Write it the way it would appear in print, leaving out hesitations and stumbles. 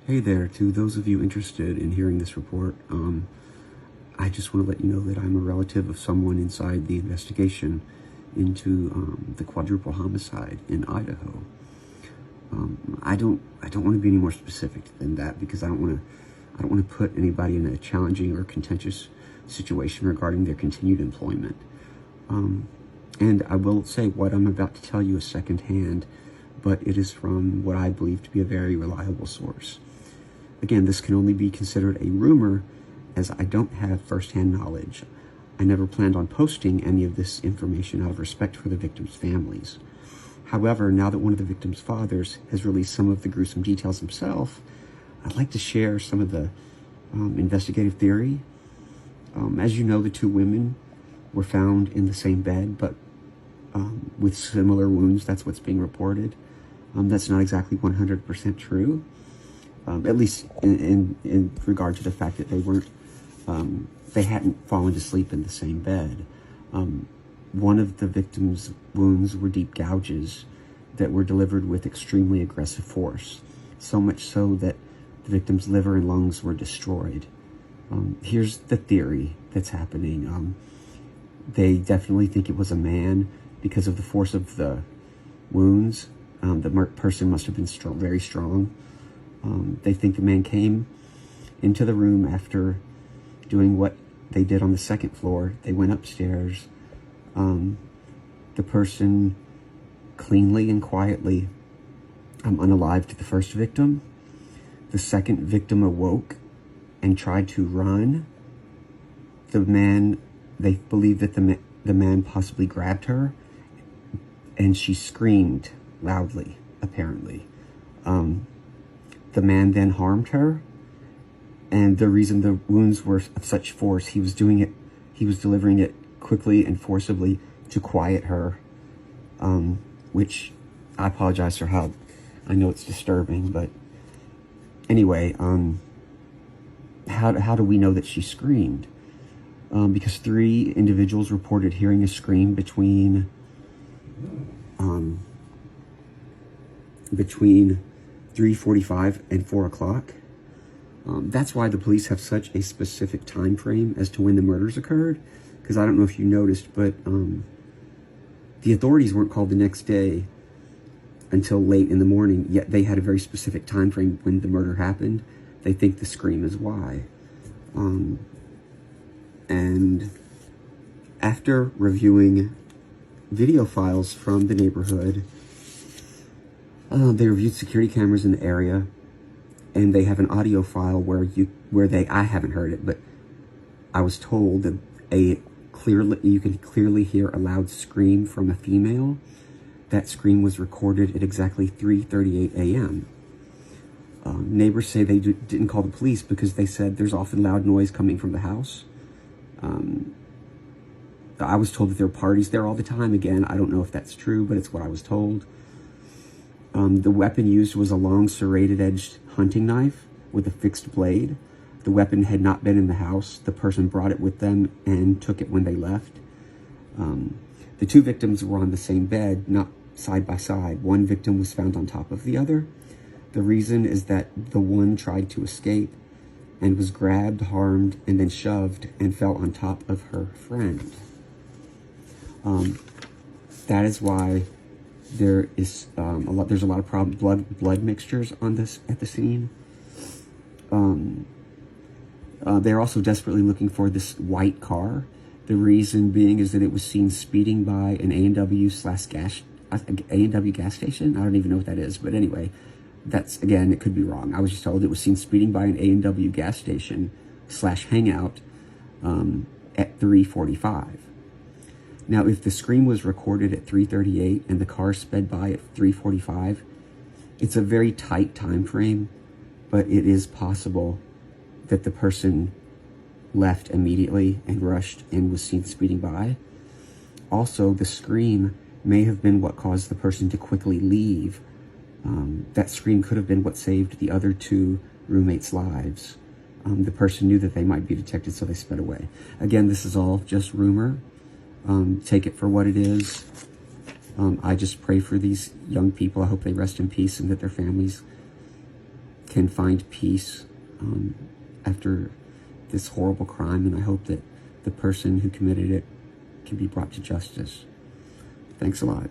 Hey there, to those of you interested in hearing this report, I just want to let you know that I'm a relative of someone inside the investigation into the quadruple homicide in Idaho. I don't want to be any more specific than that because I don't want to put anybody in a challenging or contentious situation regarding their continued employment. And I will say what I'm about to tell you is secondhand, but it is from what I believe to be a very reliable source. Again, this can only be considered a rumor as I don't have firsthand knowledge. I never planned on posting any of this information out of respect for the victims' families. However, now that one of the victims' fathers has released some of the gruesome details himself, I'd like to share some of the investigative theory. As you know, the two women were found in the same bed, but with similar wounds. That's what's being reported. That's not exactly 100% true. At least in regard to the fact that they hadn't fallen to sleep in the same bed. One of the victim's wounds were deep gouges that were delivered with extremely aggressive force, so much so that the victim's liver and lungs were destroyed. Here's the theory that's happening. They definitely think it was a man because of the force of the wounds. The person must have been very strong. They think the man came into the room after doing what they did on the second floor. They went upstairs. The person cleanly and quietly unalived the first victim. The second victim awoke and tried to run. They believe that the man possibly grabbed her, and she screamed loudly, apparently. The man then harmed her, and the reason the wounds were of such force, he was delivering it quickly and forcibly to quiet her, which I apologize for how, I know it's disturbing, but anyway, how do we know that she screamed? Because 3 individuals reported hearing a scream between 3:45 and 4 o'clock. That's why the police have such a specific time frame as to when the murders occurred, because I don't know if you noticed, but the authorities weren't called the next day until late in the morning, yet they had a very specific time frame when the murder happened. They think the scream is why. And after reviewing video files from the neighborhood, they reviewed security cameras in the area, and they have an audio file I haven't heard it, but I was told that you can clearly hear a loud scream from a female. That scream was recorded at exactly 3:38 a.m. Neighbors say they didn't call the police because they said there's often loud noise coming from the house. I was told that there are parties there all the time. Again, I don't know if that's true, but it's what I was told. The weapon used was a long serrated-edged hunting knife with a fixed blade. The weapon had not been in the house. The person brought it with them and took it when they left. The 2 victims were on the same bed, not side by side. One victim was found on top of the other. The reason is that the one tried to escape and was grabbed, harmed, and then shoved and fell on top of her friend. That is why there's a lot of blood mixtures on at the scene. They're also desperately looking for this white car. The reason being is that it was seen speeding by an A&W gas station. I don't even know what that is, but anyway, again, it could be wrong. I was just told it was seen speeding by an A&W gas station / hangout at 3:45. Now, if the scream was recorded at 3:38 and the car sped by at 3:45, it's a very tight time frame, but it is possible that the person left immediately and rushed and was seen speeding by. Also, the scream may have been what caused the person to quickly leave. That scream could have been what saved the other 2 roommates' lives. The person knew that they might be detected, so they sped away. Again, this is all just rumor. Take it for what it is. I just pray for these young people. I hope they rest in peace and that their families can find peace after this horrible crime, and I hope that the person who committed it can be brought to justice. Thanks a lot.